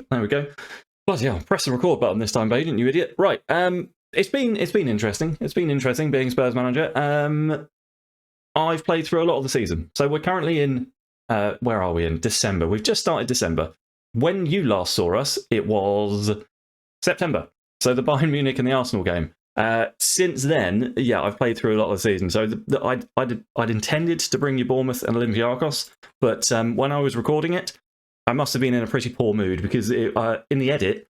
beep. There we go. Bloody hell, press the record button this time, babe, didn't you, idiot? Right. It's been interesting. It's been interesting being Spurs manager. I've played through a lot of the season. So we're currently in, where are we in? December. We've just started December. When you last saw us, it was September. So the Bayern Munich and the Arsenal game. Since then, yeah, I've played through a lot of the season. So I'd intended to bring you Bournemouth and Olympiacos, but when I was recording it, I must have been in a pretty poor mood because in the edit,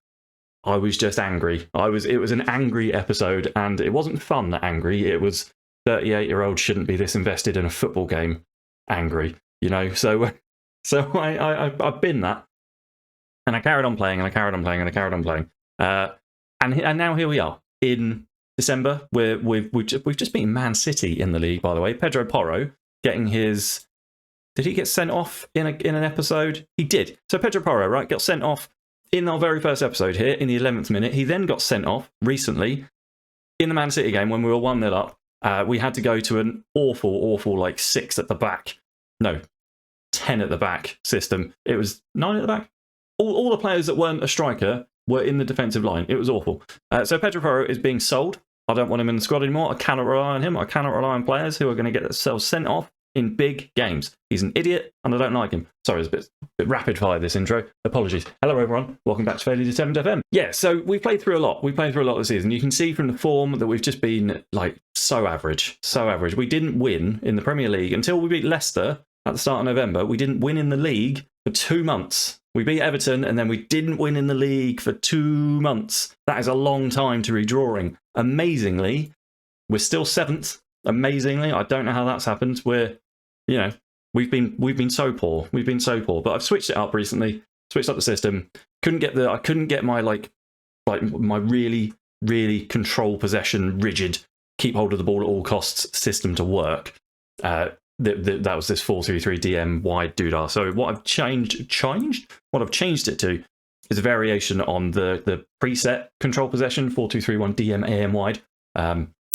I was just angry. It was an angry episode, and it wasn't fun angry. It was 38-year-olds shouldn't be this invested in a football game angry, you know. So I've been that, and I carried on playing, and I carried on playing, and I carried on playing, and now here we are in December. We've just beaten Man City in the league, by the way. Pedro Porro getting his. Did he get sent off in an episode? He did. So Pedro Porro, right, got sent off in our very first episode here in the 11th minute. He then got sent off recently in the Man City game when we were 1-0 up. We had to go to an awful, like 6 at the back. No, 10 at the back system. It was 9 at the back. All the players that weren't a striker were in the defensive line. It was awful. So Pedro Porro is being sold. I don't want him in the squad anymore. I cannot rely on him. I cannot rely on players who are going to get themselves sent off in big games. He's an idiot, and I don't like him. Sorry, it's a bit rapid fire, this intro. Apologies. Hello, everyone. Welcome back to FairlyDeterminedFM. Yeah, so we've played through a lot. We've played through a lot of the season. You can see from the form that we've just been, like, so average. So average. We didn't win in the Premier League until we beat Leicester at the start of November. We didn't win in the league for 2 months. We beat Everton, and then we didn't win in the league for 2 months. That is a long time to be drawing. Amazingly, we're still 7th. Amazingly, I don't know how that's happened. We've been so poor. We've been so poor. But I've switched it up recently. Switched up the system. I couldn't get my my really, really control possession, rigid, keep hold of the ball at all costs system to work. That was this 4-3-3 DM wide doodah. So what I've changed it to is a variation on the preset control possession 4-2-3-1 DM AM wide.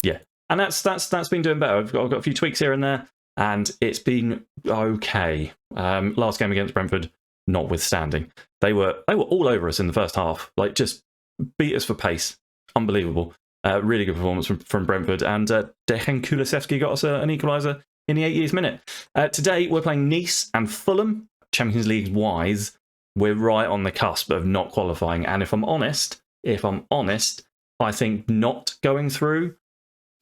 Yeah, and that's been doing better. I've got a few tweaks here and there, and it's been okay. Last game against Brentford, notwithstanding, they were all over us in the first half. Like, just beat us for pace. Unbelievable. Really good performance from Brentford, and Dejan Kulusevski got us an equaliser in the 80th minute. Today we're playing Nice and Fulham. Champions League wise, we're right on the cusp of not qualifying. And if I'm honest, I think not going through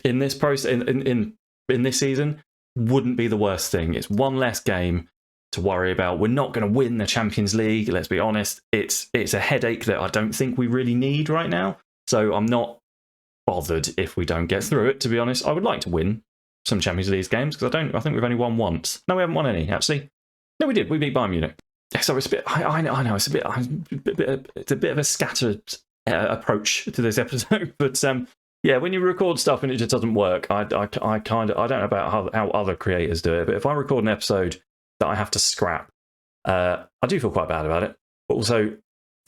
in this process in this season wouldn't be the worst thing. It's one less game to worry about. We're not going to win the Champions League. Let's be honest. It's a headache that I don't think we really need right now. So I'm not bothered if we don't get through it. To be honest, I would like to win some Champions League games because I think we've only won once. No, we haven't won any actually. No, we did. We beat Bayern Munich. So it's a bit. I know it's a bit of a scattered approach to this episode, but yeah, when you record stuff and it just doesn't work, I don't know about how other creators do it, but if I record an episode that I have to scrap, I do feel quite bad about it. But also,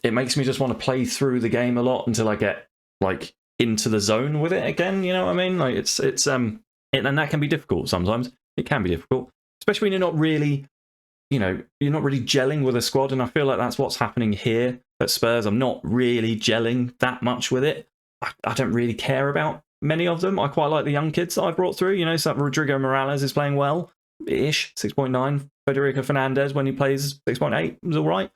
it makes me just want to play through the game a lot until I get like into the zone with it again. You know what I mean? Like and that can be difficult sometimes. It can be difficult, especially when you're not really gelling with a squad. And I feel like that's what's happening here at Spurs. I'm not really gelling that much with it. I don't really care about many of them. I quite like the young kids that I brought through. You know, so Rodrigo Morales is playing well-ish, 6.9. Federico Fernandez, when he plays 6.8, was all right.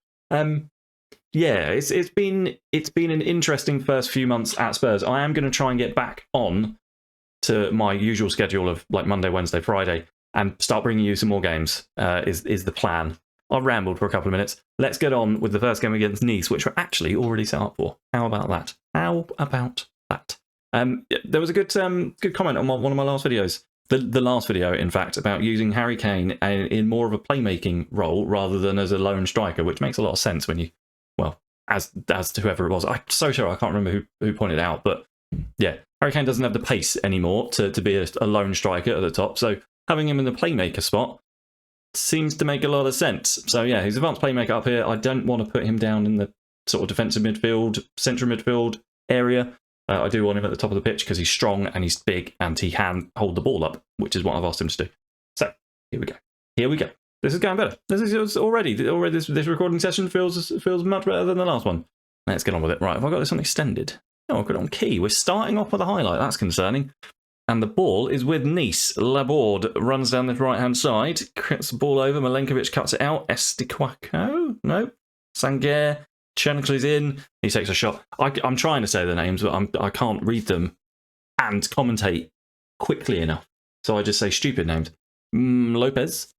Yeah, it's been an interesting first few months at Spurs. I am going to try and get back on to my usual schedule of like Monday, Wednesday, Friday, and start bringing you some more games. Is the plan. I've rambled for a couple of minutes. Let's get on with the first game against Nice, which we're actually already set up for. How about that? There was a good comment on one of my last videos. The last video, in fact, about using Harry Kane in more of a playmaking role rather than as a lone striker, which makes a lot of sense when you, well, as to whoever it was. I'm so sure I can't remember who pointed it out, but yeah, Harry Kane doesn't have the pace anymore to be a lone striker at the top, so having him in the playmaker spot seems to make a lot of sense. So yeah, he's advanced playmaker up here. I don't want to put him down in the sort of defensive midfield, central midfield area. I do want him at the top of the pitch because he's strong and he's big and he can hold the ball up, which is what I've asked him to do. So here we go. This is going better. This is already this recording session feels much better than the last one. Let's get on with it. Right, have I got this on extended? No, I've got it on key. We're starting off with a highlight. That's concerning. And the ball is with Nice. Laborde runs down the right-hand side, cuts the ball over. Milenkovic cuts it out. Estiquaco? No. Sanguer. Chernikli's in. He takes a shot. I'm trying to say the names, but I can't read them and commentate quickly enough. So I just say stupid names. Lopez.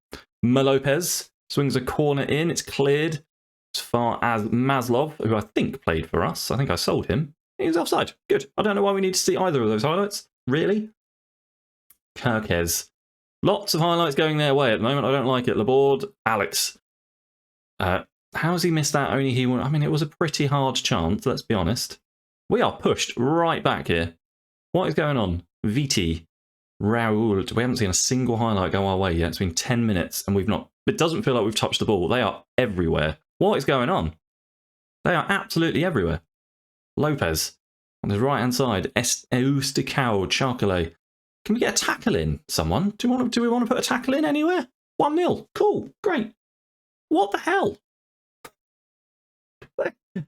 Lopez swings a corner in. It's cleared as far as Maslov, who I think played for us. I think I sold him. He's offside. Good. I don't know why we need to see either of those highlights. Really? Kirkes. Lots of highlights going their way at the moment. I don't like it. Laborde. Alex. How has he missed that? Only he won. I mean, it was a pretty hard chance, let's be honest. We are pushed right back here. What is going on? Viti. Raoul. We haven't seen a single highlight go our way yet. It's been 10 minutes and we've not... It doesn't feel like we've touched the ball. They are everywhere. What is going on? They are absolutely everywhere. Lopez. On his right-hand side. Eusticao. Charcale. Can we get a tackle in, someone? Do we want to put a tackle in anywhere? 1-0. Cool. Great. What the hell?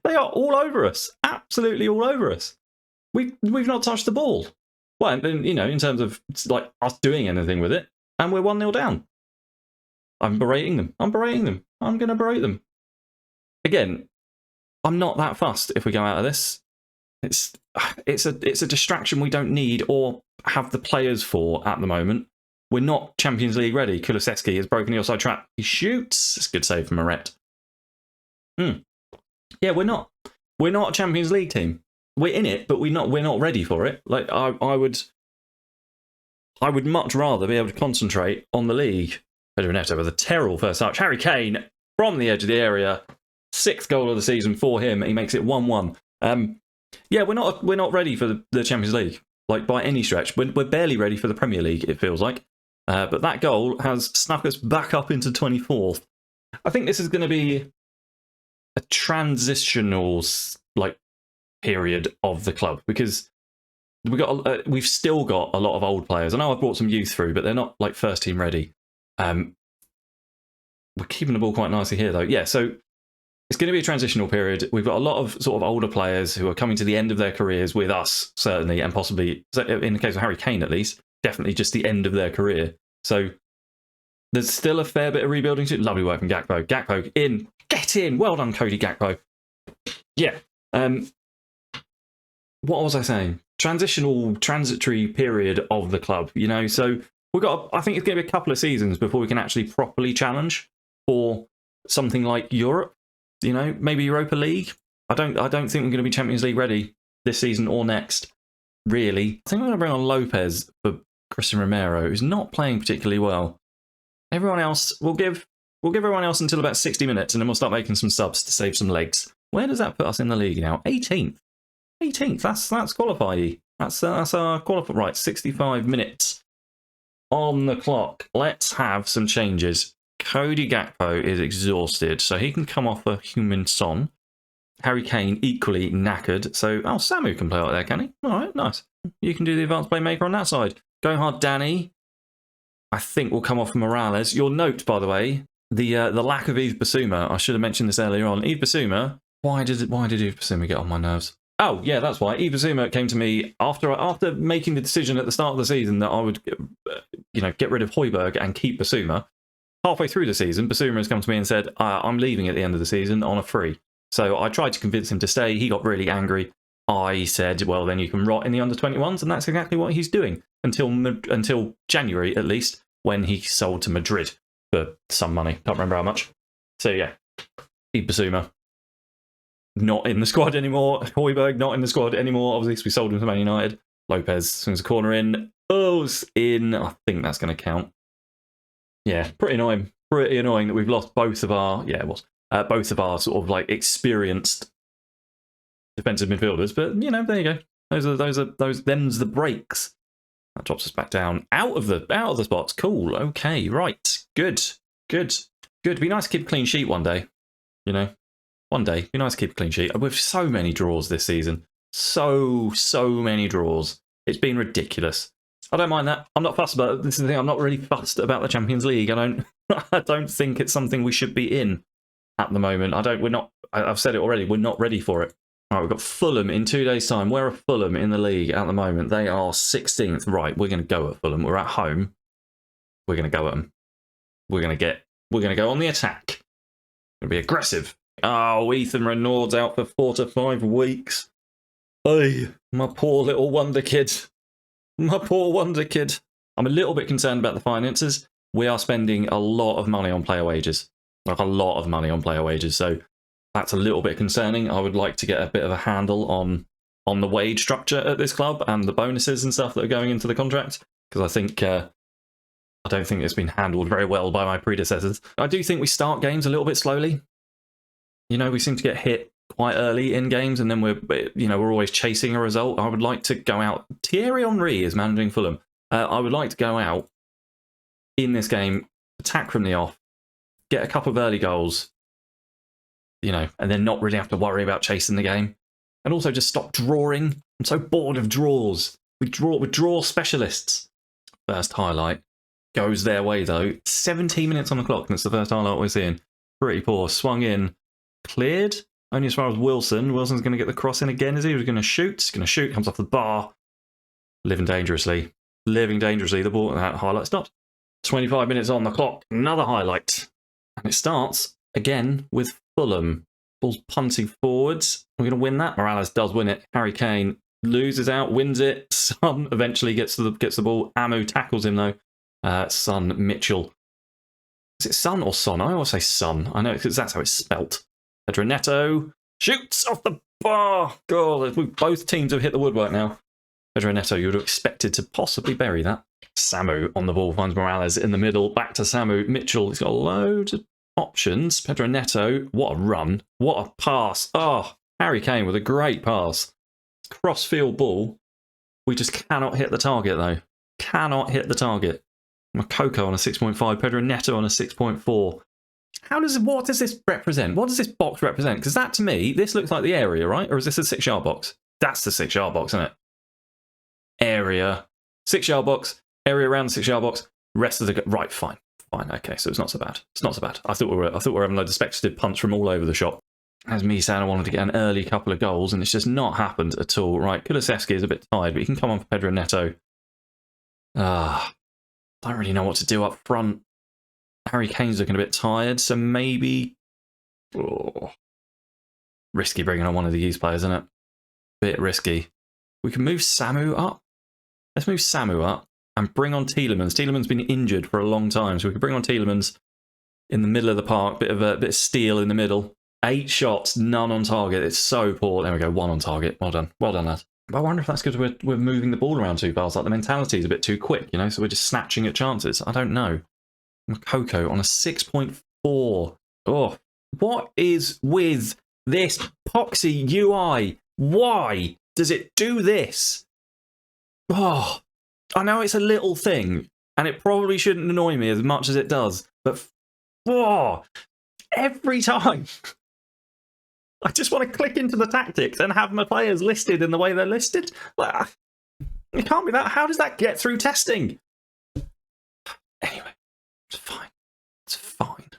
They are all over us. Absolutely all over us. We've not touched the ball. Well, you know, in terms of like us doing anything with it, and we're 1-0 down. I'm berating them. I'm going to berate them. Again, I'm not that fussed if we go out of this. It's a distraction we don't need or have the players for at the moment. We're not Champions League ready. Kulusevski has broken the offside trap. He shoots. It's a good save from Moret. Yeah, we're not a Champions League team. We're in it, but we're not ready for it. Like I would much rather be able to concentrate on the league. Pedro Neto with a terrible first touch. Harry Kane from the edge of the area. 6th goal of the season for him. He makes it 1-1. Yeah, we're not ready for the Champions League, like by any stretch. We're barely ready for the Premier League, it feels like. But that goal has snuck us back up into 24th. I think this is going to be a transitional period of the club because we've still got a lot of old players. I know I've brought some youth through, but they're not like first team ready. We're keeping the ball quite nicely here, though. Yeah, so it's going to be a transitional period. We've got a lot of sort of older players who are coming to the end of their careers with us, certainly, and possibly, in the case of Harry Kane at least, definitely just the end of their career. So there's still a fair bit of rebuilding to do. Lovely work from Gakpo. Gakpo in. Get in. Well done, Cody Gakpo. Yeah. What was I saying? Transitory period of the club, you know? So I think it's going to be a couple of seasons before we can actually properly challenge for something like Europe. You know, maybe Europa League. I don't think we're going to be Champions League ready this season or next, really. I think we're going to bring on Lopez for Christian Romero, who's not playing particularly well. Everyone else, we'll give everyone else until about 60 minutes, and then we'll start making some subs to save some legs. Where does that put us in the league now? 18th. 18th. That's qualify. That's our qualify. Right, 65 minutes on the clock. Let's have some changes. Cody Gakpo is exhausted, so he can come off a human son. Harry Kane equally knackered, so Samu can play out there, can he? All right, nice. You can do the advanced playmaker on that side. Go hard, Danny. I think we'll come off Morales. Your note, by the way, the lack of Yves Bissouma. I should have mentioned this earlier on. Yves Bissouma. Why did Yves Bissouma get on my nerves? Oh yeah, that's why. Yves Bissouma came to me after making the decision at the start of the season that I would, get rid of Højbjerg and keep Bissouma. Halfway through the season, Bissouma has come to me and said, I'm leaving at the end of the season on a free. So I tried to convince him to stay. He got really angry. I said, well, then you can rot in the under-21s, and that's exactly what he's doing until January, at least, when he sold to Madrid for some money. Can't remember how much. So, yeah, Yves Bissouma not in the squad anymore. Højbjerg not in the squad anymore. Obviously, we sold him to Man United. Lopez swings a corner in. It's in. I think that's going to count. Yeah, pretty annoying. Pretty annoying that we've lost both of our both of our sort of like experienced defensive midfielders. But there you go. Them's the breaks. That drops us back down out of the spots. Cool. Okay. Right. Good. Be nice to keep a clean sheet one day. One day. Be nice to keep a clean sheet. With so many draws this season. So many draws. It's been ridiculous. I don't mind that. I'm not fussed about it. This is the thing. I'm not really fussed about the Champions League. I don't I don't think it's something we should be in at the moment. I've said it already, we're not ready for it. All right, we've got Fulham in 2 days' time. Where are Fulham in the league at the moment? They are 16th. Right, we're going to go at Fulham. We're at home. We're going to go at them. We're going to go on the attack. We're going to be aggressive. Oh, Ethan Renaud's out for 4 to 5 weeks. Hey, my poor little wonder kid. My poor wonder kid. I'm a little bit concerned about the finances. We are spending a lot of money on player wages. Like a lot of money on player wages. So that's a little bit concerning. I would like to get a bit of a handle on the wage structure at this club and the bonuses and stuff that are going into the contract. Because I don't think it's been handled very well by my predecessors. I do think we start games a little bit slowly. You know, we seem to get hit quite early in games, and then we're always chasing a result. I would like to go out. Thierry Henry is managing Fulham. I would like to go out in this game, attack from the off, get a couple of early goals, you know, and then not really have to worry about chasing the game, and also just stop drawing. I'm so bored of draws. We draw specialists. First highlight goes their way though. 17 minutes on the clock, and it's the first highlight we're seeing. Pretty poor. Swung in, cleared. Only as far as Wilson. Wilson's going to get the cross in again, is he? He's going to shoot. He's going to shoot. Comes off the bar. Living dangerously. Living dangerously. The ball. That highlight stopped. 25 minutes on the clock. Another highlight. And it starts again with Fulham. Ball's punting forwards. We're going to win that. Morales does win it. Harry Kane loses out, wins it. Son eventually gets the ball. Amu tackles him though. Son Mitchell. Is it Son or Son? I always say Son. I know because that's how it's spelt. Pedro Neto shoots off the bar. God, both teams have hit the woodwork now. Pedro Neto, you would have expected to possibly bury that. Samu on the ball finds Morales in the middle. Back to Samu. Mitchell, he's got loads of options. Pedro Neto, what a run. What a pass. Oh, Harry Kane with a great pass. Cross-field ball. We just cannot hit the target, though. Cannot hit the target. Makoko on a 6.5. Pedro Neto on a 6.4. What does this represent? What does this box represent? Because that, to me, this looks like the area, right? Or is this a 6-yard box? That's the 6-yard box, isn't it? Area. 6-yard box. Area around the 6-yard box. Rest of the... Right, fine. Fine, okay, so it's not so bad. It's not so bad. I thought we were having loads of speculative punts from all over the shop. As me saying I wanted to get an early couple of goals, and it's just not happened at all. Right, Kulusevski is a bit tired, but he can come on for Pedro Neto. Don't really know what to do up front. Harry Kane's looking a bit tired, so maybe... risky bringing on one of the youth players, isn't it? Bit risky. We can move Samu up. Let's move Samu up and bring on Tielemans. Tielemans been injured for a long time, so we can bring on Tielemans in the middle of the park. Bit of steel in the middle. 8 shots, none on target. It's so poor. There we go, 1 on target. Well done. Well done, lad. But I wonder if that's because we're moving the ball around too fast. Like the mentality is a bit too quick, you know, so we're just snatching at chances. I don't know. Makoko on a 6.4. Oh, what is with this poxy UI? Why does it do this? Oh, I know it's a little thing, and it probably shouldn't annoy me as much as it does, but every time I just want to click into the tactics and have my players listed in the way they're listed. It can't be that. How does that get through testing? Anyway. It's fine. It's fine.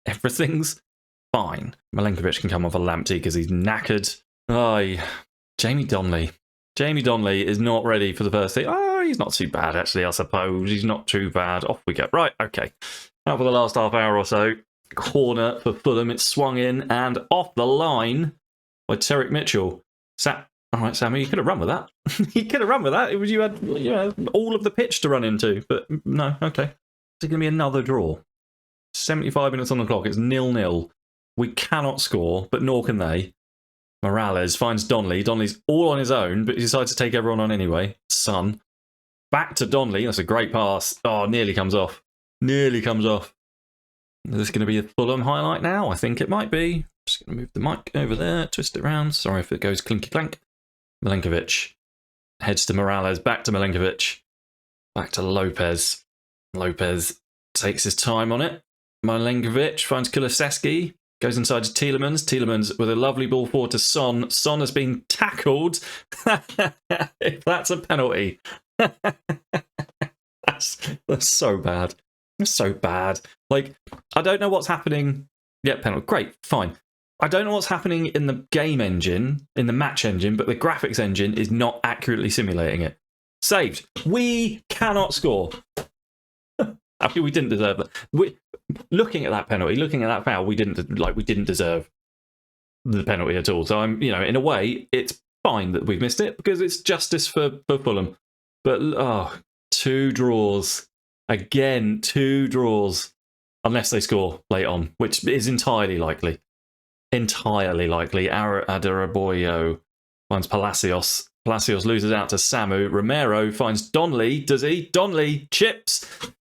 Everything's fine. Milenkovic can come off a Lamptey because he's knackered. Jamie Donnelly. Jamie Donnelly is not ready for the first thing. He's not too bad, actually, I suppose. He's not too bad. Off we go. Right, okay. Now for the last half hour or so. Corner for Fulham. It's swung in and off the line by Tyrick Mitchell. All right, Sammy, you could have run with that. You could have run with that. You had all of the pitch to run into, but no, okay. It's going to be another draw. 75 minutes on the clock. It's 0-0. We cannot score, but nor can they. Morales finds Donnelly. Donnelly's all on his own, but he decides to take everyone on anyway. Son. Back to Donnelly. That's a great pass. Oh, nearly comes off. Nearly comes off. Is this going to be a Fulham highlight now? I think it might be. Just going to move the mic over there, twist it around. Sorry if it goes clinky clank. Milenkovic heads to Morales. Back to Milenkovic. Back to Lopez. Lopez takes his time on it. Milenkovic finds Kulusevski. Goes inside to Tielemans. Tielemans with a lovely ball forward to Son. Son has been tackled. If that's a penalty. That's so bad. It's so bad. Like, I don't know what's happening. Yeah, penalty. Great, fine. I don't know what's happening in the game engine, in the match engine, but the graphics engine is not accurately simulating it. Saved. We cannot score. I mean, we didn't deserve that. Looking at that penalty, looking at that foul, we didn't deserve the penalty at all. So in a way, it's fine that we've missed it because it's justice for Fulham. But 2 draws again, 2 draws, unless they score late on, which is entirely likely. Entirely likely. Adaraboyo finds Palacios. Palacios loses out to Samu. Romero finds Donnelly. Does he? Donnelly chips.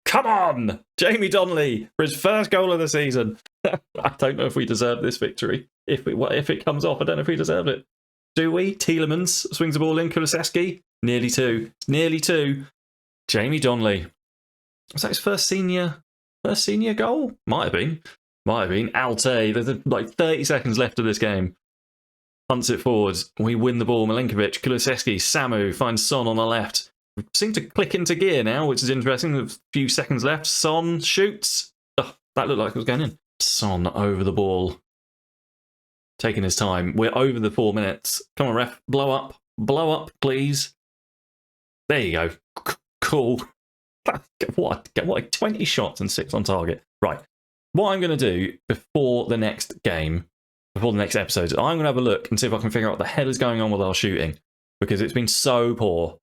Come on! Jamie Donnelly for his first goal of the season. I don't know if we deserve this victory. If it comes off, I don't know if we deserved it. Do we? Tielemans swings the ball in. Kulusevski. Nearly 2. Nearly 2. Jamie Donnelly. Was that his first senior goal? Might have been. Alte. There's like 30 seconds left of this game. Punts it forwards. We win the ball. Milenkovic. Kulusevski. Samu finds Son on the left. We seem to click into gear now, which is interesting. A few seconds left. Son shoots. Oh, that looked like it was going in. Son over the ball. Taking his time. We're over the 4 minutes. Come on, ref. Blow up. Blow up, please. There you go. Cool. What? 20 shots and 6 on target. Right. What I'm going to do before the next game, before the next episode, I'm going to have a look and see if I can figure out what the hell is going on with our shooting. Because it's been so poor.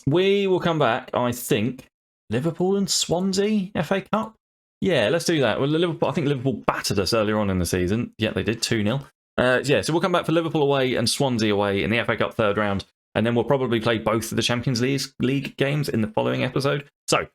We will come back, I think, Liverpool and Swansea FA Cup? Yeah, let's do that. Well, I think Liverpool battered us earlier on in the season. Yeah, they did, 2-0. So we'll come back for Liverpool away and Swansea away in the FA Cup third round. And then we'll probably play both of the Champions League games in the following episode. So,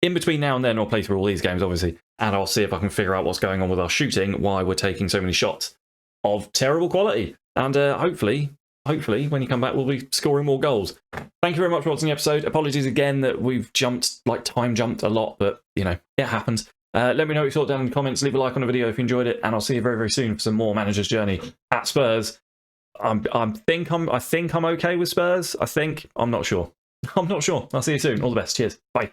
in between now and then, I'll play through all these games, obviously. And I'll see if I can figure out what's going on with our shooting, why we're taking so many shots of terrible quality. And hopefully, when you come back, we'll be scoring more goals. Thank you very much for watching the episode. Apologies again that we've time jumped a lot, but, it happens. Let me know what you thought down in the comments. Leave a like on the video if you enjoyed it, and I'll see you very, very soon for some more Manager's Journey at Spurs. I think I'm okay with Spurs. I'm not sure. I'll see you soon. All the best. Cheers. Bye.